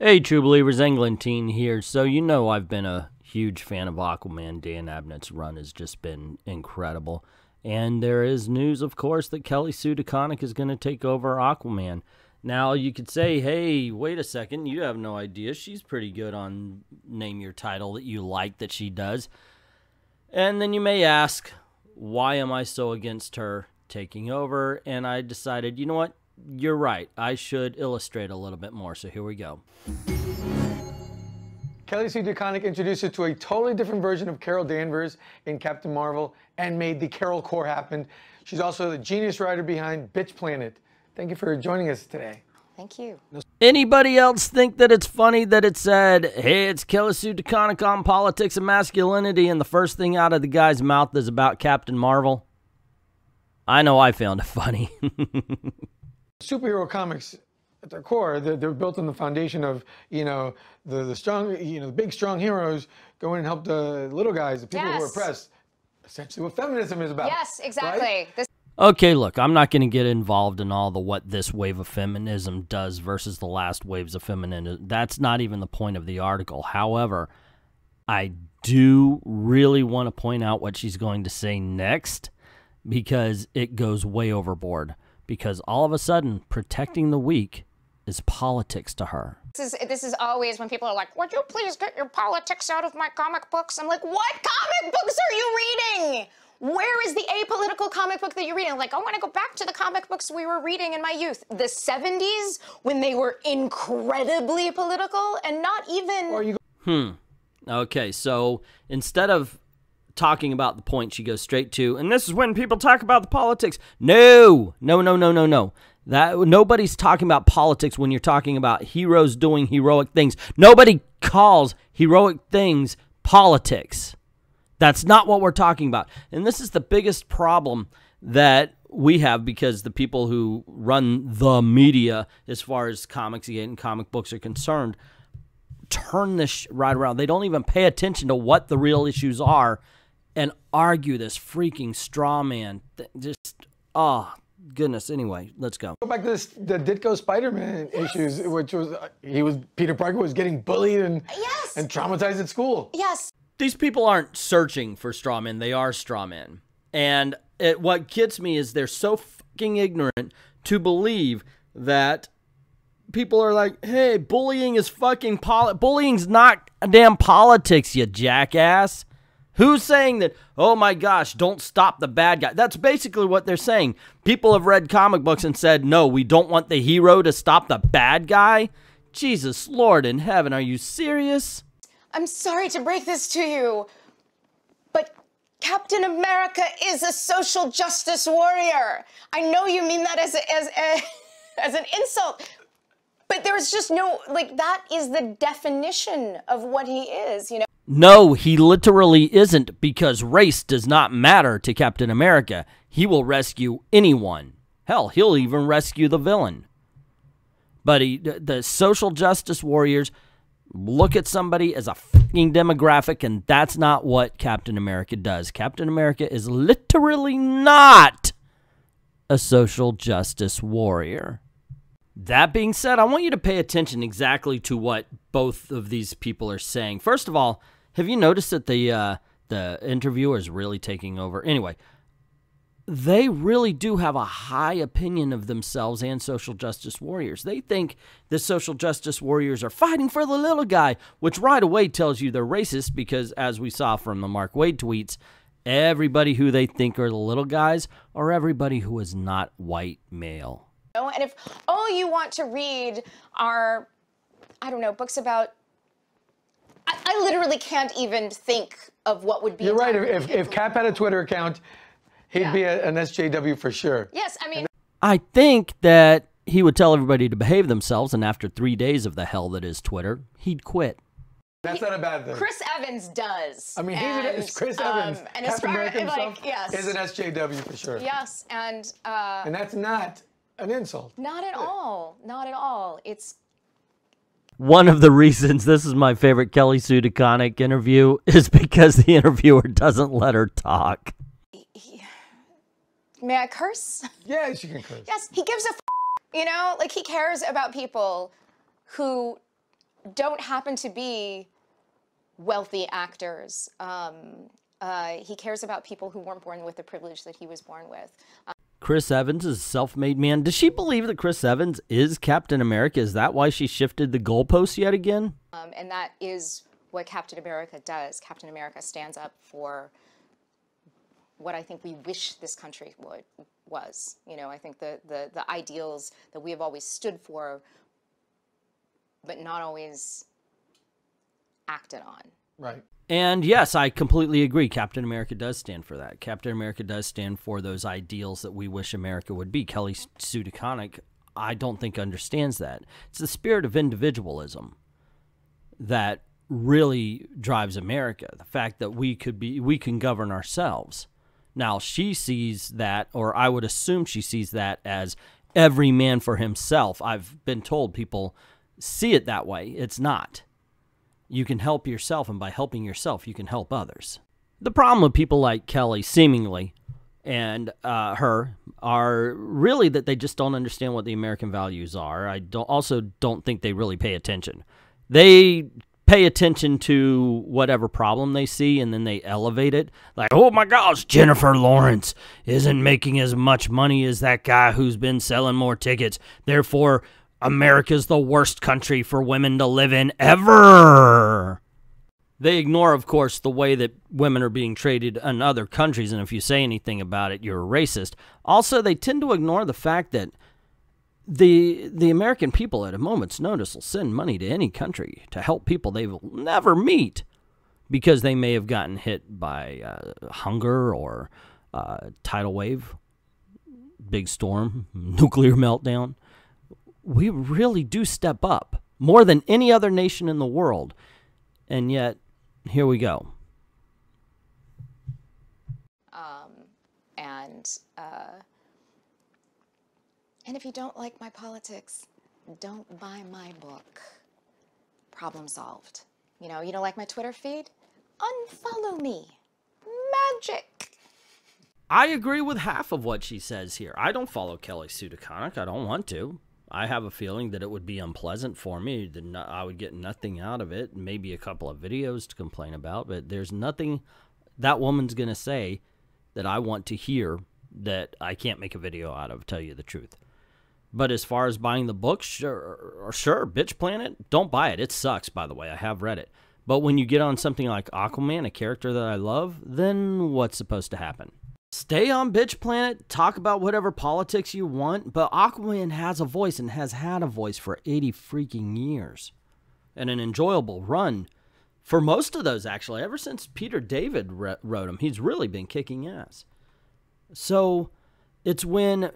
Hey, True Believers, Englentine here. So you know I've been a huge fan of Aquaman. Dan Abnett's run has just been incredible. And there is news, of course, that Sue Deconnick is going to take over Aquaman. Now, you could say, hey, wait a second, you have no idea. She's pretty good on name your title that you like that she does. And then you may ask, why am I so against her taking over? And I decided, you know what? You're right. I should illustrate a little bit more. So here we go. Sue Deconnick introduced us to a totally different version of Carol Danvers in Captain Marvel and made the Carol Corps happen. She's also the genius writer behind Bitch Planet. Thank you for joining us today. Thank you. Anybody else think that it's funny that it said, hey, it's Sue Deconnick on politics and masculinity, and the first thing out of the guy's mouth is about Captain Marvel? I know I found it funny. Superhero comics, at their core, they're built on the foundation of, the strong, the big, strong heroes go in and help the little guys, the people who are oppressed. Essentially what feminism is about. Yes, exactly. Right? Okay, look, I'm not going to get involved in all the what this wave of feminism does versus the last waves of feminism. That's not even the point of the article. However, I do really want to point out what she's going to say next because it goes way overboard. Because all of a sudden, protecting the weak is politics to her. This is always when people are like, would you please get your politics out of my comic books? I'm like, what comic books are you reading? Where is the apolitical comic book that you're reading? Like, I want to go back to the comic books we were reading in my youth. The 70s, when they were incredibly political and not even... Okay, so instead of talking about the point, she goes straight to, and this is when people talk about the politics. No. That nobody's talking about politics when you're talking about heroes doing heroic things. Nobody calls heroic things politics. That's not what we're talking about. And this is the biggest problem that we have because the people who run the media, as far as comics and comic books are concerned, turn this right around. They don't even pay attention to what the real issues are and argue this freaking straw man. Just, oh, goodness. Anyway, let's go. Go back to the Ditko Spider-Man issues, which was, Peter Parker was getting bullied and traumatized at school. Yes. These people aren't searching for straw men. They are straw men. And what gets me is they're so fucking ignorant to believe that people are like, hey, bullying is fucking bullying's not a damn politics, you jackass. Who's saying that, oh my gosh, don't stop the bad guy? That's basically what they're saying. People have read comic books and said, no, we don't want the hero to stop the bad guy. Jesus, Lord in heaven, are you serious? I'm sorry to break this to you, but Captain America is a social justice warrior. I know you mean that as an insult, but there's just no, like, that is the definition of what he is, No, he literally isn't, because race does not matter to Captain America. He will rescue anyone. Hell, he'll even rescue the villain. But the social justice warriors look at somebody as a fucking demographic, and that's not what Captain America does. Captain America is literally not a social justice warrior. That being said, I want you to pay attention exactly to what both of these people are saying. First of all, have you noticed that the interviewer is really taking over? Anyway, they really do have a high opinion of themselves and social justice warriors. They think the social justice warriors are fighting for the little guy, which right away tells you they're racist because, as we saw from the Mark Waid tweets, everybody who they think are the little guys are everybody who is not white male. And if all you want to read are, I don't know, books about... I literally can't even think of what would be... You're right. If Cap had a Twitter account, he'd be an SJW for sure. Yes, I mean... I think that he would tell everybody to behave themselves, and after 3 days of the hell that is Twitter, he'd quit. That's not a bad thing. Chris Evans does. I mean, Chris Evans, and Captain America himself, like, yes. is an SJW for sure. Yes, and that's not an insult. Not at all. Not at all. It's... One of the reasons this is my favorite Sue Deconnick interview is because the interviewer doesn't let her talk. May I curse? Yes, you can curse. Yes, he gives a like he cares about people who don't happen to be wealthy actors. He cares about people who weren't born with the privilege that he was born with. Chris Evans is a self-made man. Does she believe that Chris Evans is Captain America? Is that why she shifted the goalposts yet again? And that is what Captain America does. Captain America stands up for what I think we wish this country was. You know, I think the ideals that we have always stood for, but not always acted on. Right. And yes, I completely agree. Captain America does stand for that. Captain America does stand for those ideals that we wish America would be. Kelly Sue Deconnick, I don't think understands that. It's the spirit of individualism that really drives America. The fact that we can govern ourselves. Now, she sees that, or I would assume she sees that as every man for himself. I've been told people see it that way. It's not. You can help yourself, and by helping yourself, you can help others. The problem with people like Kelly, seemingly, and her, are really that they just don't understand what the American values are. I also don't think they really pay attention. They pay attention to whatever problem they see, and then they elevate it. Like, oh my gosh, Jennifer Lawrence isn't making as much money as that guy who's been selling more tickets. Therefore, America's the worst country for women to live in ever. They ignore, of course, the way that women are being treated in other countries, and if you say anything about it, you're a racist. Also, they tend to ignore the fact that the American people at a moment's notice will send money to any country to help people they will never meet because they may have gotten hit by hunger or tidal wave, big storm, nuclear meltdown. We really do step up more than any other nation in the world. And yet, here we go. And if you don't like my politics, don't buy my book. Problem solved. You know, you don't like my Twitter feed? Unfollow me. Magic. I agree with half of what she says here. I don't follow Kelly Sue Deconnick. I don't want to. I have a feeling that it would be unpleasant for me. I would get nothing out of it. Maybe a couple of videos to complain about, but there's nothing that woman's going to say that I want to hear that I can't make a video out of, tell you the truth. But as far as buying the book, sure, Bitch Planet, don't buy it. It sucks, by the way. I have read it. But when you get on something like Aquaman, a character that I love, then what's supposed to happen? Stay on Bitch Planet, talk about whatever politics you want, but Aquaman has a voice and has had a voice for 80 freaking years. And an enjoyable run for most of those, actually. Ever since Peter David wrote him, he's really been kicking ass. So it's when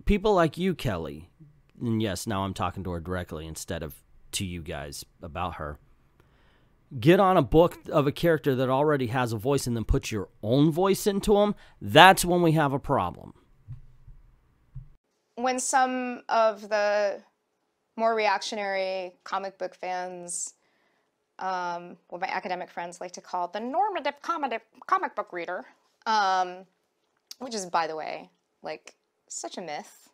people like you, Kelly, and yes, now I'm talking to her directly instead of to you guys about her, get on a book of a character that already has a voice and then put your own voice into them, that's when we have a problem. When some of the more reactionary comic book fans, what my academic friends like to call the normative comic book reader, which is, by the way, like, such a myth.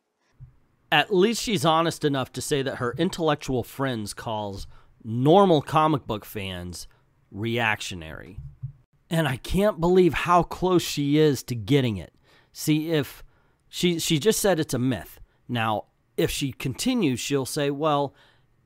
At least she's honest enough to say that her intellectual friends calls normal comic book fans reactionary. And I can't believe how close she is to getting it. See, if she just said it's a myth. Now, if she continues, she'll say, well,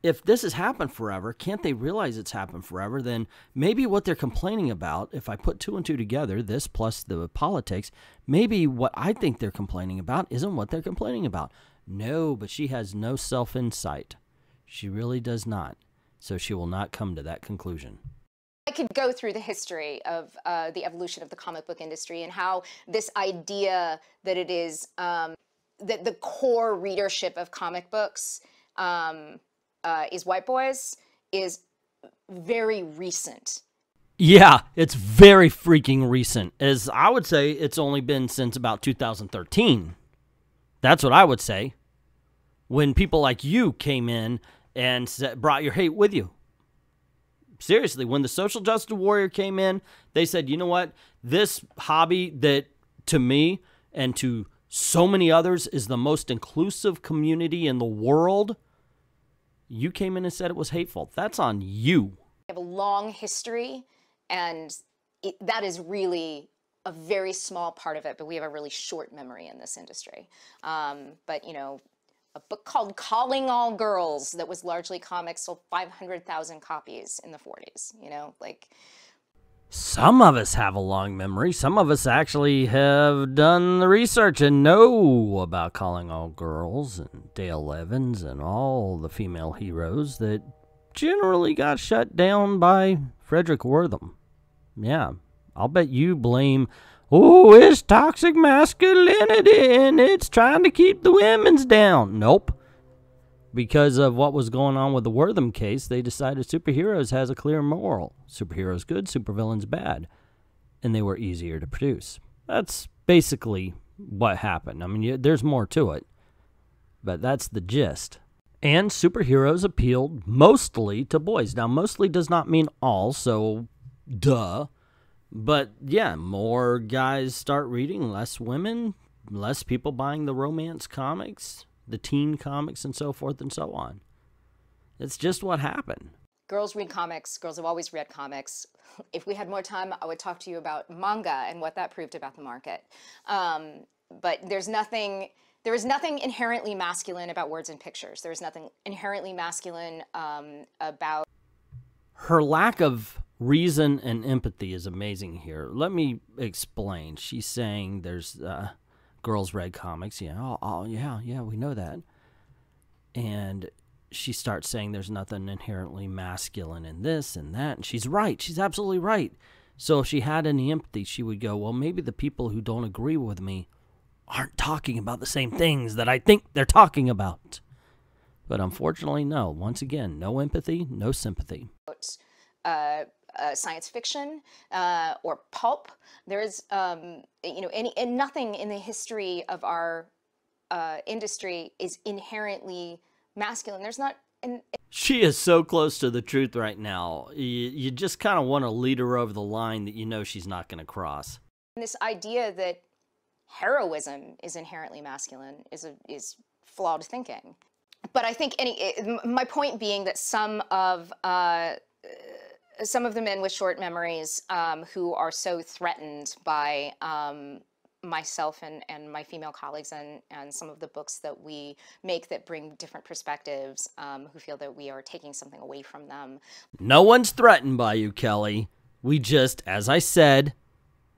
if this has happened forever, can't they realize it's happened forever? Then maybe what they're complaining about, if I put two and two together, this plus the politics, maybe what I think they're complaining about isn't what they're complaining about. No, but she has no self-insight. She really does not. So she will not come to that conclusion. I could go through the history of the evolution of the comic book industry and how this idea that it is, that the core readership of comic books is white boys is very recent. Yeah, it's very freaking recent. As I would say, it's only been since about 2013. That's what I would say. When people like you came in and brought your hate with you. Seriously, when the social justice warrior came in, they said, you know what? This hobby that to me and to so many others is the most inclusive community in the world, You came in and said it was hateful. That's on you. We have a long history, and that is really a very small part of it, but we have a really short memory in this industry. But, you know, a book called Calling All Girls that was largely comics sold 500,000 copies in the 40s, you know, like... Some of us have a long memory. Some of us actually have done the research and know about Calling All Girls and Dale Evans and all the female heroes that generally got shut down by Frederick Wortham. Yeah, I'll bet you blame, oh, it's toxic masculinity and it's trying to keep the women's down. Nope. Because of what was going on with the Wortham case, they decided superheroes has a clear moral. Superheroes good, supervillains bad. And they were easier to produce. That's basically what happened. I mean, there's more to it. But that's the gist. And superheroes appealed mostly to boys. Now, mostly does not mean all, so duh. But yeah, more guys start reading, less women, less people buying the romance comics, the teen comics, and so forth and so on. It's just what happened. Girls read comics. Girls have always read comics. If we had more time, I would talk to you about manga and what that proved about the market. But there is nothing inherently masculine about words and pictures. There is nothing inherently masculine about... Her lack of reason and empathy is amazing here. Let me explain. She's saying there's... girls read comics, yeah, yeah, we know that. And she starts saying there's nothing inherently masculine in this and that, and she's right. She's absolutely right. So if she had any empathy, she would go, well, maybe the people who don't agree with me aren't talking about the same things that I think they're talking about. But unfortunately, no. Once again, no empathy, no sympathy. Science fiction or pulp. There is, you know, nothing in the history of our industry is inherently masculine. There's not. She is so close to the truth right now. You just kind of want to lead her over the line that you know she's not going to cross. This idea that heroism is inherently masculine is flawed thinking. But I think my point being that some of the men with short memories who are so threatened by myself and my female colleagues and some of the books that we make that bring different perspectives, who feel that we are taking something away from them. No one's threatened by you, Kelly. We just, as I said,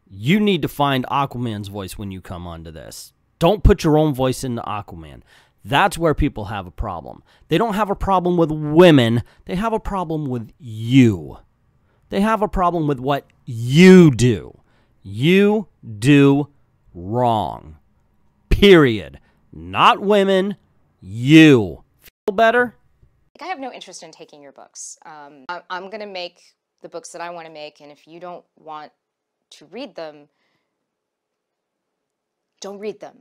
you need to find Aquaman's voice when you come onto this. Don't put your own voice into Aquaman. That's where people have a problem. They don't have a problem with women. They have a problem with you. They have a problem with what you do. You do wrong. Period. Not women. You. Feel better? I have no interest in taking your books. I'm going to make the books that I want to make, and if you don't want to read them, don't read them.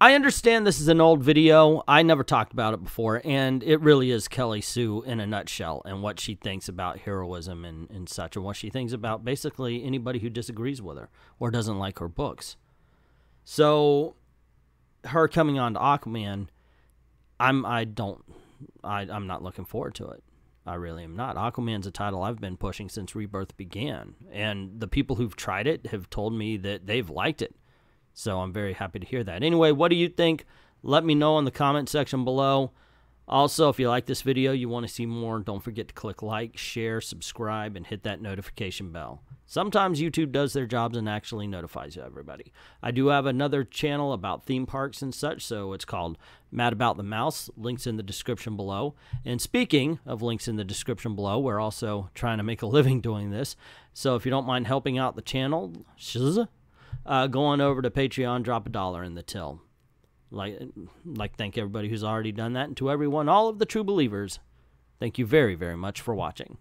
I understand this is an old video. I never talked about it before, and it really is Kelly Sue in a nutshell and what she thinks about heroism and such, and what she thinks about basically anybody who disagrees with her or doesn't like her books. So, her coming on to Aquaman, I'm not looking forward to it. I really am not. Aquaman's a title I've been pushing since Rebirth began, and the people who've tried it have told me that they've liked it. So I'm very happy to hear that. Anyway, what do you think? Let me know in the comment section below. Also, if you like this video, you want to see more, don't forget to click like, share, subscribe, and hit that notification bell. Sometimes YouTube does their jobs and actually notifies everybody. I do have another channel about theme parks and such, so it's called Mad About the Mouse. Links in the description below. And speaking of links in the description below, we're also trying to make a living doing this. So if you don't mind helping out the channel, go on over to Patreon, drop $1 in the till. Thank everybody who's already done that, and to everyone, all of the true believers, thank you very, very much for watching.